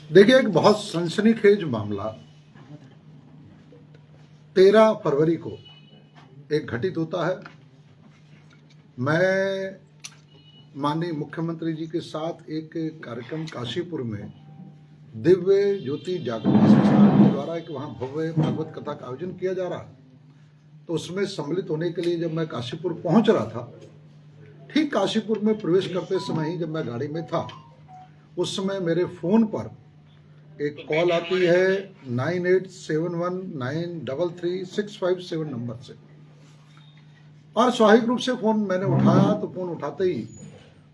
देखिए, एक बहुत सनसनीखेज मामला 13 फरवरी को एक घटित होता है। मैं माननीय मुख्यमंत्री जी के साथ एक कार्यक्रम काशीपुर में दिव्य ज्योति जागृति संस्थान के द्वारा एक वहाँ भव्य भागवत कथा का आयोजन किया जा रहा है। तो उसमें सम्मिलित होने के लिए जब मैं काशीपुर पहुंच रहा था, ठीक काशीपुर में प्रवेश करते समय ही जब मैं गाड़ी में था, उस समय मेरे फोन पर एक कॉल आती है 9871933657 नंबर से। और स्वाभाविक रूप से फोन मैंने उठाया, तो फोन उठाते ही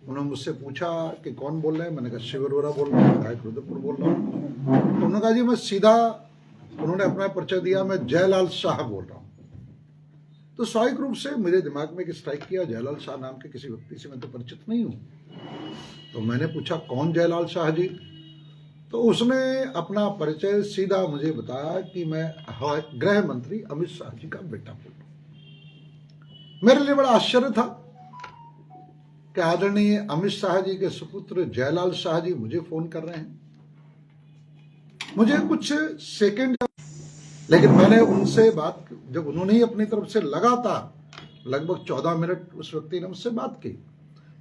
उन्होंने मुझसे पूछा कि कौन बोल रहे हैं। मैंने कहा शिव अरोरा बोल रहा हूँ, विधायक रुद्रपुर बोल रहा हूँ। तो उन्होंने कहा जी मैं सीधा, उन्होंने अपना परिचय दिया, मैं जयलाल शाह बोल रहा हूँ। तो स्वाभाविक रूप से मेरे दिमाग में एक स्ट्राइक किया, जयलाल शाह नाम के किसी व्यक्ति से मैं तो परिचित नहीं हूँ। तो मैंने पूछा कौन जयलाल शाह जी? तो उसने अपना परिचय सीधा मुझे बताया कि मैं गृह मंत्री अमित शाह जी का बेटा बोल रहा हूं। मेरे लिए बड़ा आश्चर्य था कि आदरणीय अमित शाह जी के सुपुत्र जयलाल शाह जी मुझे फोन कर रहे हैं। मुझे कुछ सेकंड, लेकिन मैंने उनसे बात, जब उन्होंने ही अपनी तरफ से लगातार लगभग 14 मिनट उस व्यक्ति ने मुझसे बात की।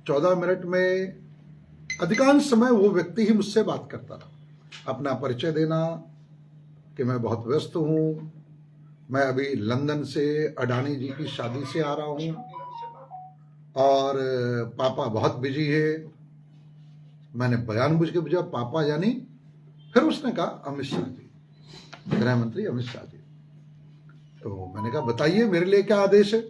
14 मिनट में अधिकांश समय वो व्यक्ति ही मुझसे बात करता था, अपना परिचय देना कि मैं बहुत व्यस्त हूं, मैं अभी लंदन से अडानी जी की शादी से आ रहा हूं और पापा बहुत बिजी है। मैंने बयान बुझ के पूछा पापा यानी? फिर उसने कहा अमित शाह जी, गृह मंत्री अमित शाह जी। तो मैंने कहा बताइए मेरे लिए क्या आदेश है?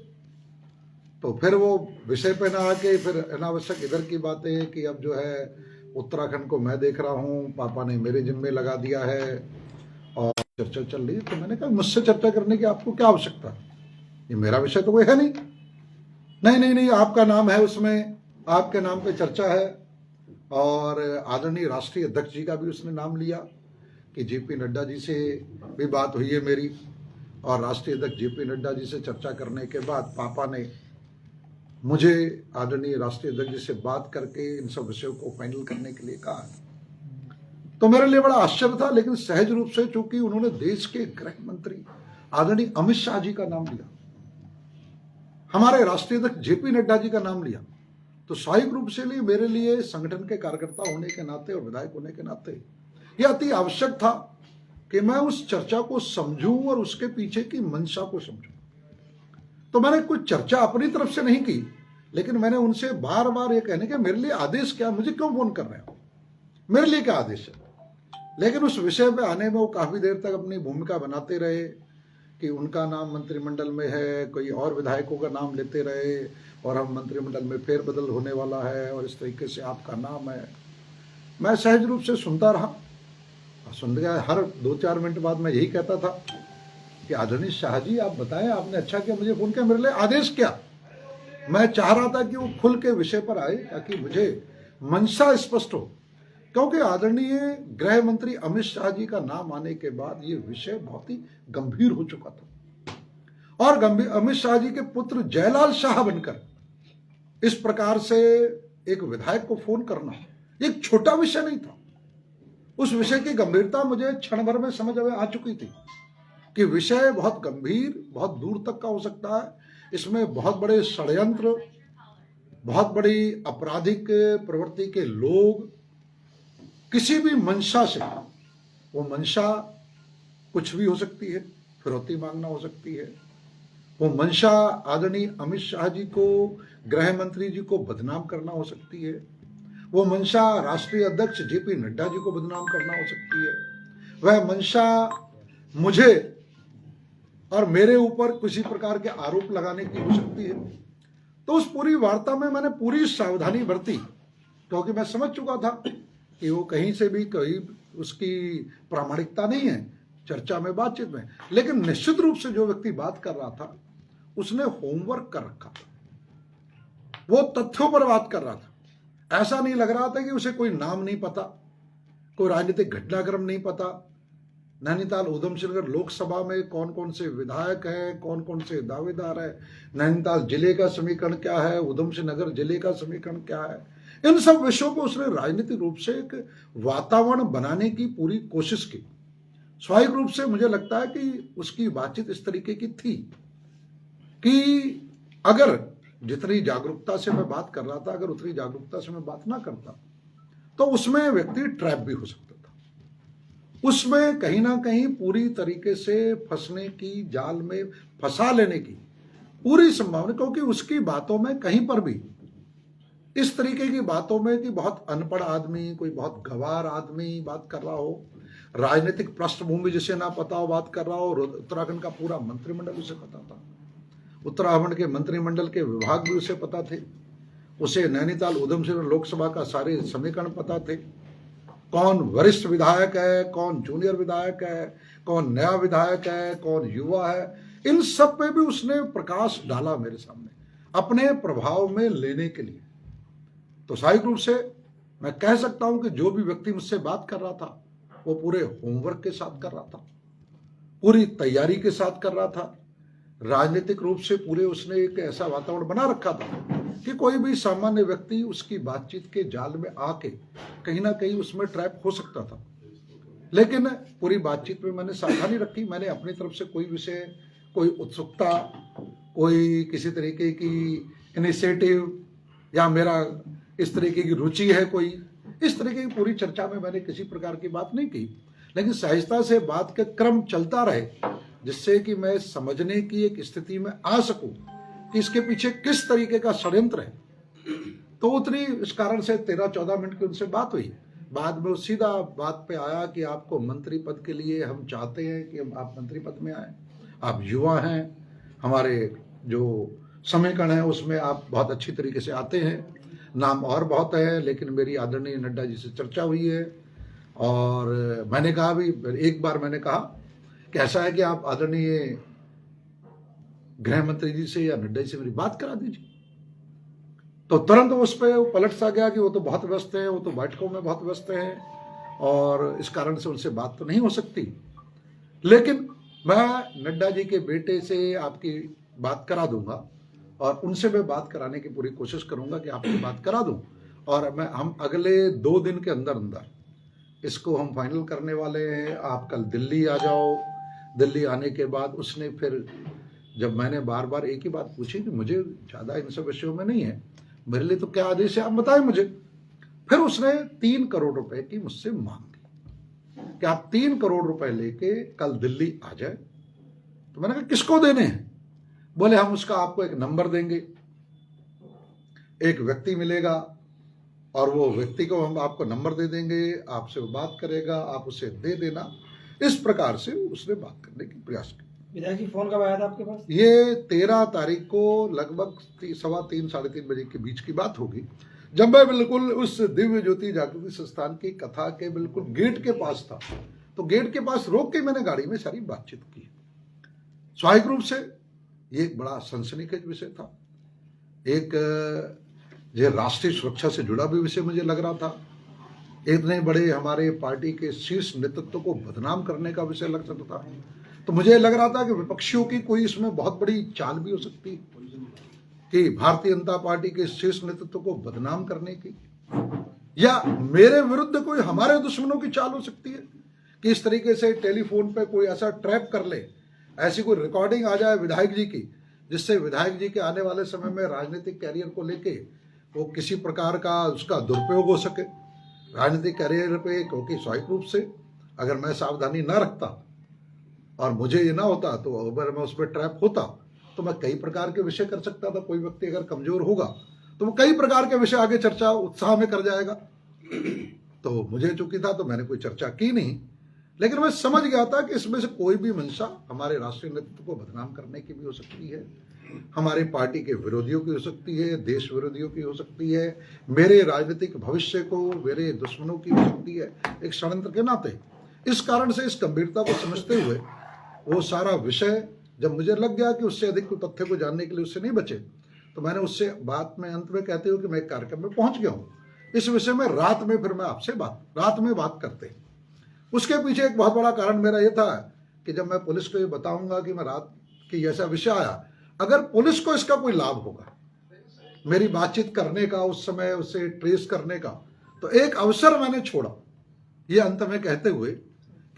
तो फिर वो विषय पे ना आके फिर अनावश्यक इधर की बातें कि अब जो है उत्तराखंड को मैं देख रहा हूँ, पापा ने मेरे जिम्मे लगा दिया है और चर्चा चल रही है। तो मैंने कहा मुझसे चर्चा करने की आपको क्या आवश्यकता? ये मेरा विषय तो कोई है नहीं। नहीं नहीं नहीं, आपका नाम है उसमें, आपके नाम पे चर्चा है। और आदरणीय राष्ट्रीय अध्यक्ष जी का भी उसने नाम लिया कि जेपी नड्डा जी से भी बात हुई है मेरी, और राष्ट्रीय अध्यक्ष जेपी नड्डा जी से चर्चा करने के बाद पापा ने मुझे आदरणीय राष्ट्रीय अध्यक्ष जी से बात करके इन सब विषयों को फाइनल करने के लिए कहा। तो मेरे लिए बड़ा आश्चर्य था, लेकिन सहज रूप से चूंकि उन्होंने देश के गृह मंत्री आदरणीय अमित शाह जी का नाम लिया, हमारे राष्ट्रीय अध्यक्ष जेपी नड्डा जी का नाम लिया, तो स्वाभाविक रूप से लिए मेरे लिए संगठन के कार्यकर्ता होने के नाते और विधायक होने के नाते यह अति आवश्यक था कि मैं उस चर्चा को समझूं और उसके पीछे की मंशा को समझूं। तो मैंने कुछ चर्चा अपनी तरफ से नहीं की, लेकिन मैंने उनसे बार बार ये कहने के मेरे लिए आदेश क्या, मुझे क्यों फोन कर रहे हो, मेरे लिए क्या आदेश है। लेकिन उस विषय पे आने में वो काफी देर तक अपनी भूमिका बनाते रहे कि उनका नाम मंत्रिमंडल में है, कोई और विधायकों का नाम लेते रहे और हम मंत्रिमंडल में फेरबदल होने वाला है और इस तरीके से आपका नाम है। मैं सहज रूप से सुनता रहा, सुन गया। हर 2-4 मिनट बाद मैं यही कहता था कि आदरणीय शाह जी आप बताएं, आपने अच्छा किया मुझे फोन किया, मेरे लिए आदेश क्या? मैं चाह रहा था कि वो खुल के विषय पर आए ताकि मुझे मंशा स्पष्ट हो, क्योंकि आदरणीय गृह मंत्री अमित शाह जी का नाम आने के बाद ये विषय बहुत ही गंभीर हो चुका था। और अमित शाह जी के पुत्र जयलाल शाह बनकर इस प्रकार से एक विधायक को फोन करना एक छोटा विषय नहीं था। उस विषय की गंभीरता मुझे क्षण भर में समझ आ चुकी थी कि विषय बहुत गंभीर, बहुत दूर तक का हो सकता है। इसमें बहुत बड़े षड्यंत्र, बहुत बड़ी आपराधिक प्रवृत्ति के लोग किसी भी मंशा से, वो मंशा कुछ भी हो सकती है, फिरौती मांगना हो सकती है, वो मंशा आदरणीय अमित शाह जी को, गृह मंत्री जी को बदनाम करना हो सकती है, वो मंशा राष्ट्रीय अध्यक्ष जेपी नड्डा जी को बदनाम करना हो सकती है, वह मंशा मुझे और मेरे ऊपर किसी प्रकार के आरोप लगाने की हो सकती है। तो उस पूरी वार्ता में मैंने पूरी सावधानी बरती, क्योंकि मैं समझ चुका था कि वो कहीं से भी कोई उसकी प्रामाणिकता नहीं है चर्चा में, बातचीत में। लेकिन निश्चित रूप से जो व्यक्ति बात कर रहा था उसने होमवर्क कर रखा था, वो तथ्यों पर बात कर रहा था। ऐसा नहीं लग रहा था कि उसे कोई नाम नहीं पता, कोई राजनीतिक घटनाक्रम नहीं पता, नैनीताल उधमसिंह नगर लोकसभा में कौन कौन से विधायक हैं, कौन कौन से दावेदार हैं, नैनीताल जिले का समीकरण क्या है, उधमसिंह नगर जिले का समीकरण क्या है, इन सब विषयों को उसने राजनीतिक रूप से एक वातावरण बनाने की पूरी कोशिश की। स्वाभाविक रूप से मुझे लगता है कि उसकी बातचीत इस तरीके की थी कि अगर जितनी जागरूकता से मैं बात कर रहा था, अगर उतनी जागरूकता से मैं बात ना करता तो उसमें व्यक्ति ट्रैप भी हो सकता था। उसमें कहीं ना कहीं पूरी तरीके से फंसने की, जाल में फंसा लेने की पूरी संभावना, क्योंकि उसकी बातों में कहीं पर भी इस तरीके की बातों में कि बहुत अनपढ़ आदमी, कोई बहुत गंवार आदमी बात कर रहा हो, राजनीतिक पृष्ठभूमि जिसे ना पता हो बात कर रहा हो। उत्तराखंड का पूरा मंत्रिमंडल उसे पता था, उत्तराखंड के मंत्रिमंडल के विभाग भी उसे पता थे, उसे नैनीताल उधमसिंह लोकसभा का सारे समीकरण पता थे, कौन वरिष्ठ विधायक है, कौन जूनियर विधायक है, कौन नया विधायक है, कौन युवा है, इन सब पे भी उसने प्रकाश डाला मेरे सामने अपने प्रभाव में लेने के लिए। तो स्वाभाविक रूप से मैं कह सकता हूं कि जो भी व्यक्ति मुझसे बात कर रहा था वो पूरे होमवर्क के साथ कर रहा था, पूरी तैयारी के साथ कर रहा था, राजनीतिक रूप से पूरे उसने एक ऐसा वातावरण बना रखा था कि कोई भी सामान्य व्यक्ति उसकी बातचीत के जाल में आके कहीं ना कहीं उसमें ट्रैप हो सकता था। लेकिन पूरी बातचीत में मैंने सावधानी रखी, मैंने अपनी तरफ से कोई विषय, कोई उत्सुकता, कोई किसी तरीके की इनिशिएटिव या मेरा इस तरीके की रुचि है कोई, इस तरीके की पूरी चर्चा में मैंने किसी प्रकार की बात नहीं की। लेकिन सहजता से बात का क्रम चलता रहे जिससे कि मैं समझने की एक स्थिति में आ सकूं कि इसके पीछे किस तरीके का षड्यंत्र है। तो उतनी इस कारण से 13-14 मिनट की उनसे बात हुई। बाद में वो सीधा बात पे आया कि आपको मंत्री पद के लिए हम चाहते हैं कि आप मंत्री पद में आए, आप युवा हैं, हमारे जो समीकरण है उसमें आप बहुत अच्छी तरीके से आते हैं, नाम और बहुत है, लेकिन मेरी आदरणीय नड्डा जी से चर्चा हुई है। और मैंने कहा भी, एक बार मैंने कहा कि ऐसा है कि आप आदरणीय गृह मंत्री जी से या नड्डा जी से मेरी बात करा दीजिए। तो तुरंत उस पर पलट सा गया कि वो तो बहुत व्यस्त है, वो तो बैठकों में बहुत व्यस्त है और इस कारण से उनसे बात तो नहीं हो सकती। लेकिन मैं नड्डा जी के बेटे से आपकी बात करा दूंगा और उनसे मैं बात कराने की पूरी कोशिश करूंगा कि आपकी बात करा दूं। और हम अगले 2 दिन के अंदर अंदर इसको हम फाइनल करने वाले हैं। आप कल दिल्ली आ जाओ। दिल्ली आने के बाद उसने फिर, जब मैंने बार बार एक ही बात पूछी कि मुझे ज़्यादा इन सब विषयों में नहीं है, मेरे लिए तो क्या आदेश है आप बताएं मुझे, फिर उसने 3 करोड़ रुपए की मुझसे मांग की कि आप 3 करोड़ रुपए लेके कल दिल्ली आ जाए। तो मैंने कहा किसको देने हैं? बोले हम उसका आपको एक नंबर देंगे, एक व्यक्ति मिलेगा और वो व्यक्ति को हम आपको नंबर दे देंगे, आपसे वो बात करेगा, आप उसे दे देना। इस प्रकार से उसने बात करने की प्रयास किया। विधायक जी फोन कब आया था आपके पास? ये 13 तारीख को लगभग 3:15 साढ़े 3 बजे के बीच की बात होगी, जब मैं बिल्कुल उस दिव्य ज्योति जागृति संस्थान की कथा के बिल्कुल गेट के पास था। तो गेट के पास रोक के मैंने गाड़ी में सारी बातचीत की। स्वाभाविक रूप से ये एक बड़ा सनसनीखेज विषय था, एक ये राष्ट्रीय सुरक्षा से जुड़ा भी विषय मुझे लग रहा था, इतने बड़े हमारे पार्टी के शीर्ष नेतृत्व को बदनाम करने का विषय लग सकता था। तो मुझे लग रहा था कि विपक्षियों की कोई इसमें बहुत बड़ी चाल भी हो सकती कि भारतीय जनता पार्टी के शीर्ष नेतृत्व को बदनाम करने की, या मेरे विरुद्ध कोई हमारे दुश्मनों की चाल हो सकती है कि इस तरीके से टेलीफोन पे कोई ऐसा ट्रैप कर ले, ऐसी कोई रिकॉर्डिंग आ जाए विधायक जी की, जिससे विधायक जी के आने वाले समय में राजनीतिक कैरियर को लेके वो किसी प्रकार का उसका दुरुपयोग हो सके राजनीतिक कैरियर पे। क्योंकि स्वाभाविक रूप से अगर मैं सावधानी ना रखता और मुझे ये ना होता, तो अगर मैं उस पर ट्रैप होता तो मैं कई प्रकार के विषय कर सकता था। कोई व्यक्ति अगर कमजोर होगा तो वो कई प्रकार के विषय आगे चर्चा उत्साह में कर जाएगा। तो मुझे चूंकि था तो मैंने कोई चर्चा की नहीं, लेकिन मैं समझ गया था कि इसमें से कोई भी मंशा हमारे राष्ट्रीय नेतृत्व को बदनाम करने की भी हो सकती है, हमारी पार्टी के विरोधियों की हो सकती है, देश विरोधियों की हो सकती है, मेरे राजनीतिक भविष्य को मेरे दुश्मनों की हो सकती है, एक षड्यंत्र के नाते। इस कारण से इस गंभीरता को समझते हुए वो सारा विषय जब मुझे लग गया कि उससे अधिक तथ्य को जानने के लिए उससे नहीं बचे, तो मैंने उससे बात में अंत में कहते हुए कि मैं एक कार्यक्रम में पहुंच गया हूँ इस विषय में, रात में फिर मैं आपसे रात में बात करते। उसके पीछे एक बहुत बड़ा कारण मेरा ये था कि जब मैं पुलिस को ये बताऊंगा कि मैं रात की ऐसा विषय आया, अगर पुलिस को इसका कोई लाभ होगा मेरी बातचीत करने का, उस समय उसे ट्रेस करने का, तो एक अवसर मैंने छोड़ा ये अंत में कहते हुए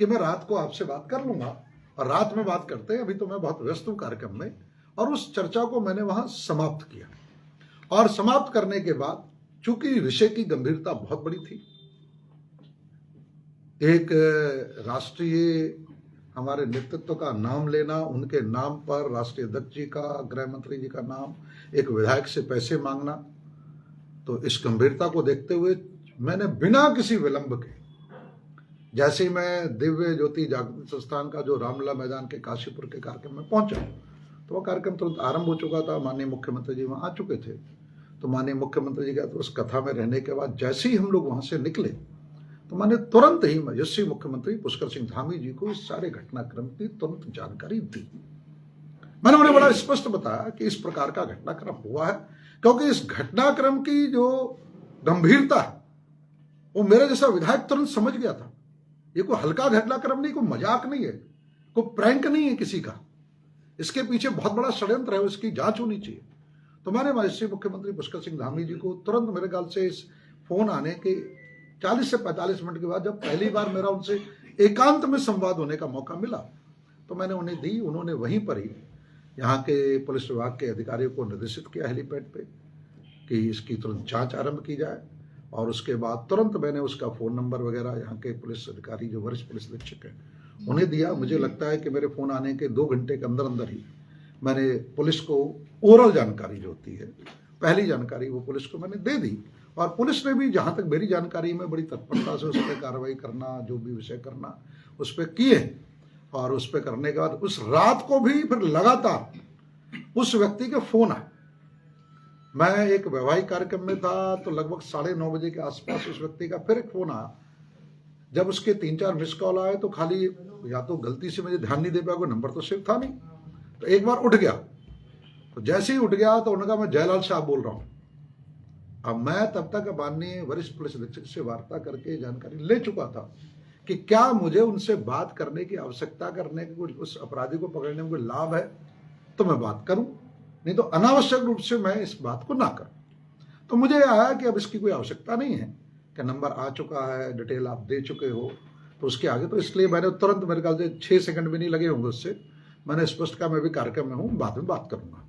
कि मैं रात को आपसे बात कर लूंगा। और रात में बात करते, अभी तो मैं बहुत व्यस्त हूं कार्यक्रम में, और उस चर्चा को मैंने वहां समाप्त किया। और समाप्त करने के बाद चूंकि विषय की गंभीरता बहुत बड़ी थी, एक राष्ट्रीय हमारे नेतृत्व का नाम लेना, उनके नाम पर राष्ट्रीय अध्यक्ष जी का, गृह मंत्री जी का नाम, एक विधायक से पैसे मांगना, तो इस गंभीरता को देखते हुए मैंने बिना किसी विलंब के, जैसे ही मैं दिव्य ज्योति जागृति संस्थान का जो रामलला मैदान के काशीपुर के कार्यक्रम में पहुंचा, तो वह कार्यक्रम तुरंत आरंभ हो चुका था। माननीय मुख्यमंत्री जी वहां आ चुके थे। तो माननीय मुख्यमंत्री जी का तो उस कथा में रहने के बाद जैसे ही हम लोग वहां से निकले, तो मैंने तुरंत ही यशस्वी मुख्यमंत्री पुष्कर सिंह धामी जी को इस सारे घटनाक्रम की तुरंत जानकारी दी। मैंने उन्हें बड़ा स्पष्ट बताया कि इस प्रकार का घटनाक्रम हुआ है, क्योंकि इस घटनाक्रम की जो गंभीरता है वो मेरे जैसा विधायक तुरंत समझ गया था। ये कोई हल्का घटनाक्रम नहीं, कोई मजाक नहीं है, कोई प्रैंक नहीं है किसी का, इसके पीछे बहुत बड़ा षड्यंत्र है, उसकी जांच होनी चाहिए। तो मैंने माननीय मुख्यमंत्री पुष्कर सिंह धामी जी को तुरंत, मेरे ख्याल से इस फोन आने के 40 से 45 मिनट के बाद, जब पहली बार मेरा उनसे एकांत में संवाद होने का मौका मिला, तो मैंने उन्हें दी। उन्होंने वहीं पर ही यहाँ के पुलिस विभाग के अधिकारियों को निर्देशित किया हेलीपैड पे कि इसकी तुरंत जांच आरंभ की जाए। और उसके बाद तुरंत मैंने उसका फ़ोन नंबर वगैरह यहाँ के पुलिस अधिकारी जो वरिष्ठ पुलिस अधीक्षक हैं उन्हें दिया। मुझे लगता है कि मेरे फ़ोन आने के 2 घंटे के अंदर अंदर ही मैंने पुलिस को ओरल जानकारी जो होती है, पहली जानकारी, वो पुलिस को मैंने दे दी। और पुलिस ने भी जहाँ तक मेरी जानकारी में बड़ी तत्परता से उस पर कार्रवाई करना, जो भी विषय करना, उस पर किए। और उस पर करने के बाद उस रात को भी फिर लगातार उस व्यक्ति के फ़ोन आए। मैं एक वैवाहिक कार्यक्रम में था, तो लगभग 9:30 बजे के आसपास उस व्यक्ति का फिर एक फ़ोन आया। जब उसके 3-4 मिस कॉल आए, तो खाली या तो गलती से मुझे ध्यान नहीं दे पाया, कोई नंबर तो सेव था नहीं, तो एक बार उठ गया। तो जैसे ही उठ गया तो उन्होंने कहा मैं जयलाल साहब बोल रहा हूँ। अब मैं तब तक माननीय वरिष्ठ पुलिस अधीक्षक से वार्ता करके जानकारी ले चुका था कि क्या मुझे उनसे बात करने की आवश्यकता, करने के कुछ उस अपराधी को पकड़ने में कोई लाभ है तो मैं बात करूं, नहीं तो अनावश्यक रूप से मैं इस बात को ना करूं। तो मुझे आया कि अब इसकी कोई आवश्यकता नहीं है, कि नंबर आ चुका है, डिटेल आप दे चुके हो, तो उसके आगे तो इसलिए मैंने तुरंत, मेरे ख्याल से 6 सेकंड भी नहीं लगे होंगे उससे, मैंने स्पष्ट कहा मैं भी कार्यक्रम में हूँ, बाद में बात करूंगा।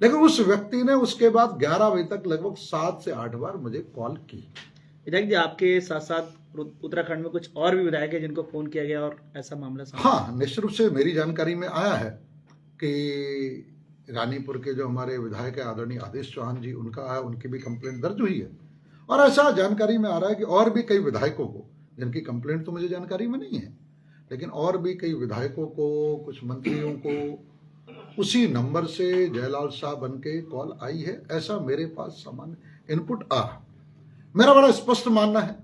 लेकिन उस व्यक्ति ने उसके बाद 11 बजे तक लगभग 7 से 8 बार मुझे कॉल की। विधायक जी, आपके साथ साथ उत्तराखंड में कुछ और भी विधायक है जिनको फोन किया गया और ऐसा मामला सामने? हाँ, निश्चित रूप से मेरी जानकारी में आया है कि रानीपुर के जो हमारे विधायक है आदरणीय आदेश चौहान जी, उनका है, उनकी भी कंप्लेंट दर्ज हुई है। और ऐसा जानकारी में आ रहा है कि और भी कई विधायकों को, जिनकी कंप्लेंट तो मुझे जानकारी में नहीं है, लेकिन और भी कई विधायकों को, कुछ मंत्रियों को उसी नंबर से जयलाल साहब बन के कॉल आई है। ऐसा मेरे पास सामान्य इनपुट आ रहा। मेरा बड़ा स्पष्ट मानना है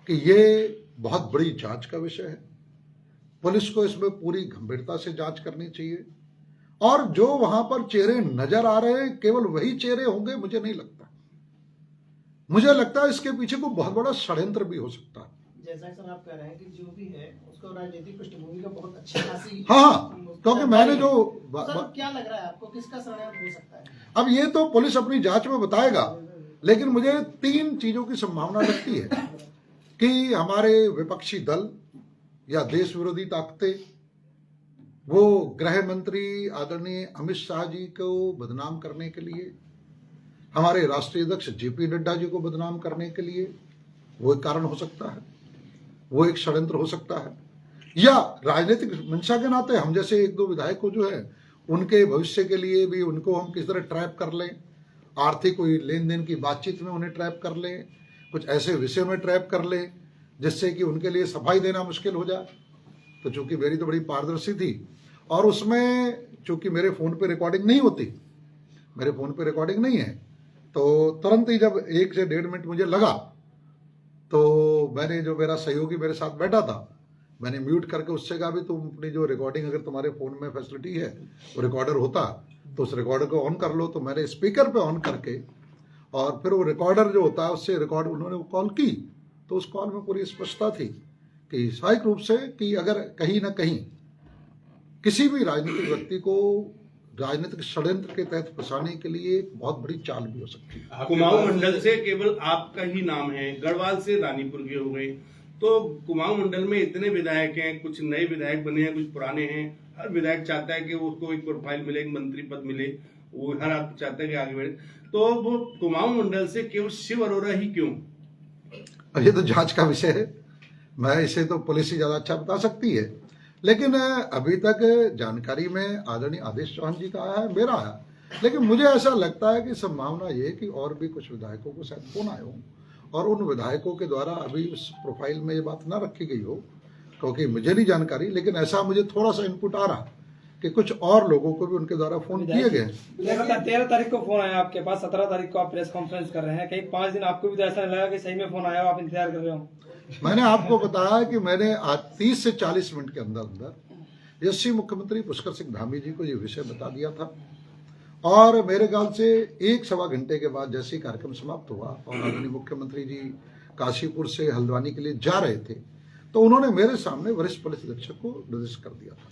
कि ये बहुत बड़ी जांच का विषय है। पुलिस को इसमें पूरी गंभीरता से जांच करनी चाहिए। और जो वहां पर चेहरे नजर आ रहे हैं, केवल वही चेहरे होंगे, मुझे नहीं लगता। मुझे लगता है इसके पीछे कोई बहुत बड़ा षड्यंत्र भी हो सकता है। जैसा सर आप कह रहे हैं कि जो भी है उसको राजनीतिक पृष्ठभूमि का बहुत अच्छी खासी, हाँ, क्योंकि मैंने जो सर क्या लग रहा है आपको, किसका षड्यंत्र हो सकता है? अब ये तो पुलिस अपनी जांच में बताएगा, लेकिन मुझे 3 चीजों की संभावना लगती है कि हमारे विपक्षी दल या देश विरोधी ताकतें वो गृह मंत्री आदरणीय अमित शाह जी को बदनाम करने के लिए, हमारे राष्ट्रीय अध्यक्ष जेपी नड्डा जी को बदनाम करने के लिए, वो एक कारण हो सकता है, वो एक षड्यंत्र हो सकता है। या राजनीतिक मंशा के नाते हम जैसे 1-2 विधायक को जो है उनके भविष्य के लिए भी उनको हम किस तरह ट्रैप कर लें, आर्थिक कोई लेन देन की बातचीत में उन्हें ट्रैप कर लें, कुछ ऐसे विषय में ट्रैप कर लें जिससे कि उनके लिए सफाई देना मुश्किल हो जाए। तो चूंकि मेरी तो बड़ी पारदर्शी थी और उसमें चूंकि मेरे फ़ोन पे रिकॉर्डिंग नहीं होती, मेरे फ़ोन पे रिकॉर्डिंग नहीं है, तो तुरंत ही जब 1 से 1.5 मिनट मुझे लगा, तो मैंने, जो मेरा सहयोगी मेरे साथ बैठा था, मैंने म्यूट करके उससे कहा भी तुम अपनी जो रिकॉर्डिंग, अगर तुम्हारे फ़ोन में फैसिलिटी है, वो रिकॉर्डर होता तो उस रिकॉर्डर को ऑन कर लो। तो मैंने स्पीकर पे ऑन करके और फिर वो रिकॉर्डर जो होता है उससे रिकॉर्ड, उन्होंने वो कॉल की, तो उस कॉल में पूरी स्पष्टता थी कि स्वाभाविक रूप से कि अगर कहीं ना कहीं किसी भी राजनीतिक व्यक्ति को राजनीतिक षड्यंत्र के तहत फंसाने के लिए एक बहुत बड़ी चाल भी हो सकती है। कुमाऊं मंडल से केवल आपका ही नाम है, गढ़वाल से रानीपुर के हो गए, तो कुमाऊं मंडल में इतने विधायक हैं, कुछ नए विधायक बने हैं, कुछ पुराने हैं। हर विधायक चाहता है कि उसको एक प्रोफाइल मिले, एक मंत्री पद मिले, वो हर आदमी चाहता है कि आगे बढ़े। तो वो कुमाऊं मंडल से केवल शिव अरोरा ही क्यों? और ये तो जांच का विषय है, मैं इसे तो पुलिस ही ज्यादा अच्छा बता सकती है। लेकिन अभी तक जानकारी में आदरणीय आदेश चौहान जी का आया है, मेरा आया, लेकिन मुझे ऐसा लगता है कि संभावना ये कि और भी कुछ विधायकों को शायद फोन आए हो और उन विधायकों के द्वारा अभी उस प्रोफाइल में ये बात ना रखी गई हो, क्योंकि मुझे नहीं जानकारी, लेकिन ऐसा मुझे थोड़ा सा इनपुट आ रहा कि कुछ और लोगों को भी उनके द्वारा फोन किए गए। 13 तारीख को फोन आया आपके पास, 17 तारीख को आप प्रेस कॉन्फ्रेंस कर रहे हैं, कहीं 5 दिन आपको भी तो ऐसा नहीं लगा कि सही में फोन आया, आप इंतजार कर रहे हो? मैंने आपको बताया कि मैंने आज 30 से 40 मिनट के अंदर अंदर यशस्वी मुख्यमंत्री पुष्कर सिंह धामी जी को ये विषय बता दिया था, और मेरे ख्याल से 1-1.25 घंटे के बाद जैसे ही कार्यक्रम समाप्त हुआ और आदरणीय मुख्यमंत्री जी काशीपुर से हल्द्वानी के लिए जा रहे थे, तो उन्होंने मेरे सामने वरिष्ठ पुलिस अधीक्षक को निर्देश कर दिया था।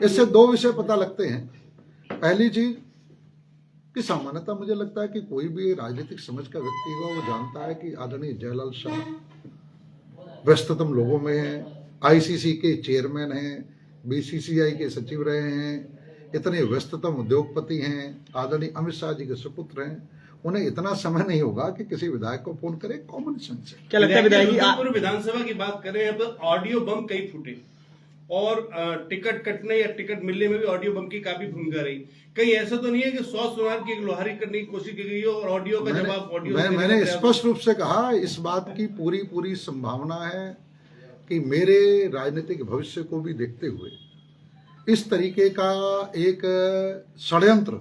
इससे 2 विषय पता लगते हैं। पहली चीज कि सामान्यतः मुझे लगता है कि कोई भी राजनीतिक समझ का व्यक्ति हो, वो जानता है कि आदरणीय जयलाल शाह व्यस्ततम लोगों में है, आईसीसी के चेयरमैन हैं, बीसीसीआई के सचिव रहे हैं, इतने व्यस्ततम उद्योगपति हैं, आदरणीय अमित शाह जी के सुपुत्र हैं, उन्हें इतना समय नहीं होगा कि किसी विधायक को फोन करे। कॉमन सेंस है। क्या लगता है विधायक जी रुद्रपुर विधानसभा की बात करें तो ऑडियो बम कई फूटे और टिकट कटने या टिकट मिलने में भी ऑडियो बम की काफी भूमिका रही। कहीं ऐसा तो नहीं है कि 100 सुनार की एक लोहारी करने की कोशिश की गई हो और ऑडियो का जवाब ऑडियो? मैंने स्पष्ट रूप से कहा, इस बात की पूरी संभावना है कि मेरे राजनीतिक भविष्य को भी देखते हुए इस तरीके का एक षड्यंत्र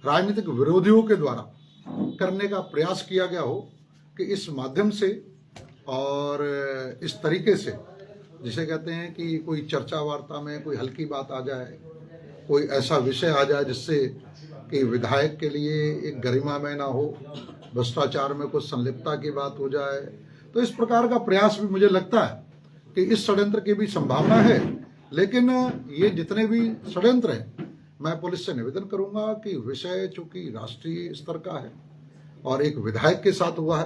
राजनीतिक विरोधियों के द्वारा करने का प्रयास किया गया हो कि इस माध्यम से और इस तरीके से, जिसे कहते हैं कि कोई चर्चा वार्ता में कोई हल्की बात आ जाए, कोई ऐसा विषय आ जाए जिससे कि विधायक के लिए एक गरिमामय ना हो, भ्रष्टाचार में कुछ संलिप्तता की बात हो जाए, तो इस प्रकार का प्रयास भी मुझे लगता है कि इस षड्यंत्र की भी संभावना है। लेकिन ये जितने भी षड्यंत्र हैं, मैं पुलिस से निवेदन करूंगा कि विषय चूंकि राष्ट्रीय स्तर का है और एक विधायक के साथ हुआ है,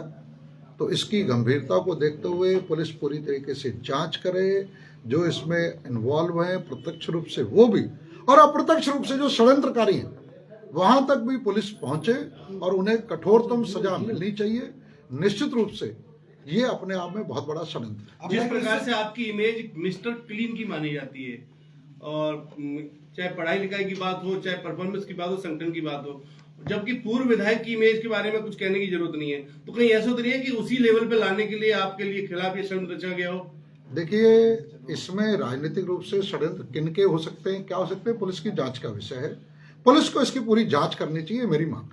तो इसकी गंभीरता को देखते हुए पुलिस पूरी तरीके से जांच करे। जो इसमें इन्वॉल्व हैं प्रत्यक्ष रूप से वो भी, और अप्रत्यक्ष रूप से जो षड्यंत्रकारी हैं, वहां तक भी पुलिस पहुंचे और उन्हें कठोरतम सजा मिलनी चाहिए। निश्चित रूप से ये अपने आप में बहुत बड़ा षड्यंत्र है। जिस प्रकार से आपकी इमेज मिस्टर क्लीन की मानी जाती है, और चाहे पढ़ाई लिखाई की बात हो, चाहे परफॉर्मेंस की बात हो, संगठन की बात हो, जबकि पूर्व विधायक की इमेज के बारे में कुछ कहने की जरूरत नहीं है, तो कहीं ऐसा तो नहीं है कि उसी लेवल पे लाने के लिए आपके लिए खिलाफ ये षड्यंत्र रचा गया हो? देखिए, इसमें राजनीतिक रूप से षड्यंत्र किनके हो सकते हैं, क्या हो सकते हैं, पुलिस की जांच का विषय है। पुलिस को इसकी पूरी जांच करनी चाहिए, मेरी मांग।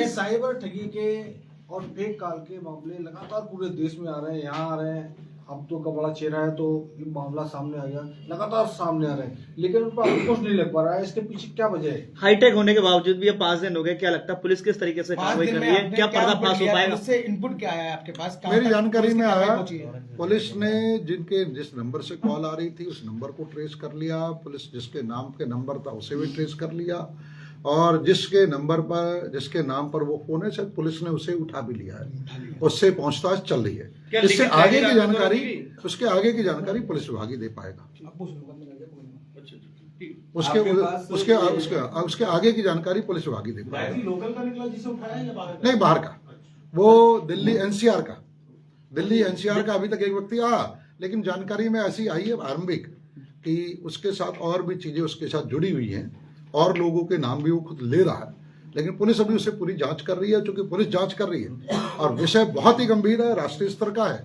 साइबर ठगी के और फेक कॉल के मामले लगातार पूरे देश में आ रहे हैं, यहाँ आ रहे हैं। अब तो का बड़ा चेहरा है तो ये मामला सामने आ गया, लगातार सामने आ रहे हैं, लेकिन उन पर अंकुश नहीं लग पा रहा है। इसके पीछे क्या वजह है? हाईटेक होने के बावजूद भी अब 5 दिन हो गए, क्या लगता है पुलिस किस तरीके से कार्रवाई कर रही है? क्या पर्दाफाश हो पाएगा? उससे इनपुट क्या है आपके पास? मेरी जानकारी में आया, पुलिस ने जिस नंबर से कॉल आ रही थी उस नंबर को ट्रेस कर लिया, पुलिस जिसके नाम के नंबर था उसे भी ट्रेस कर लिया, और जिसके नाम पर वो फोन है शायद पुलिस ने उसे उठा भी लिया है, उससे पूछताछ चल रही है। इससे आगे की जानकारी, उसके आगे की जानकारी पुलिस विभाग ही दे पाएगा। उसके आगे की जानकारी पुलिस विभाग ही दे पाएगा। लोकल का निकला जिसे उठाया या बाहर? नहीं, बाहर का, वो दिल्ली एनसीआर का अभी तक एक व्यक्ति आया, लेकिन जानकारी में ऐसी आई है आरंभिक कि उसके साथ और भी चीजें उसके साथ जुड़ी हुई हैं और लोगों के नाम भी वो खुद ले रहा है, लेकिन पुलिस अभी उसे पूरी जांच कर रही है। चूंकि पुलिस जांच कर रही है और विषय बहुत ही गंभीर है, राष्ट्रीय स्तर का है,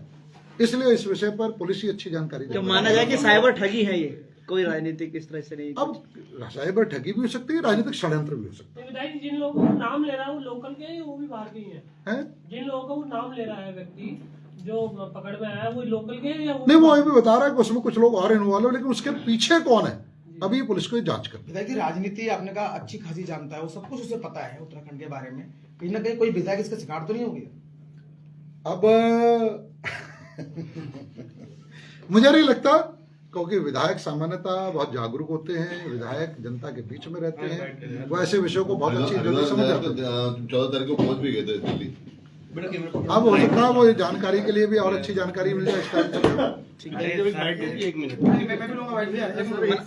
इसलिए इस विषय पर पुलिस ही अच्छी जानकारी दे। तो माना जाए कि साइबर ठगी है, ये कोई राजनीतिक इस तरह से नहीं। अब साइबर ठगी भी हो सकती है, राजनीतिक षड्यंत्र भी हो सकता है। विधायक जिन लोगों को नाम ले रहा है वो लोकल के हैं, वो भी बाहर के ही हैं? जिन लोगों को वो नाम ले रहा है व्यक्ति जो पकड़ में आया है, वो लोकल के हैं या नहीं, वो अभी बता रहा है कि उसमें कुछ लोग और इन्वॉल्व है, लेकिन उसके पीछे कौन है अभी पुलिस को जांच कर। विधायक राजनीति आपने कहा अच्छी खासी जानता है, वो सब कुछ उसे पता है उत्तराखंड के बारे में, कहीं ना कहीं कोई विधायक इसका शिकार तो नहीं हो गया? अब मुझे नहीं लगता क्योंकि विधायक सामान्यतः बहुत जागरूक होते हैं, विधायक जनता के बीच में रहते हैं, वो ऐसे विषयों को बहुत अच्छी तरह से समझ जाते हैं। 14 तारीख को पहुंच भी गए थे दिल्ली। अब हो सकता है वो जानकारी के लिए भी और अच्छी जानकारी मिल जाए इस टाइम एक मिनट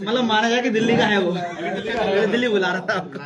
मतलब माना जाए कि दिल्ली का है वो, दिल्ली बुला रहा था आपको।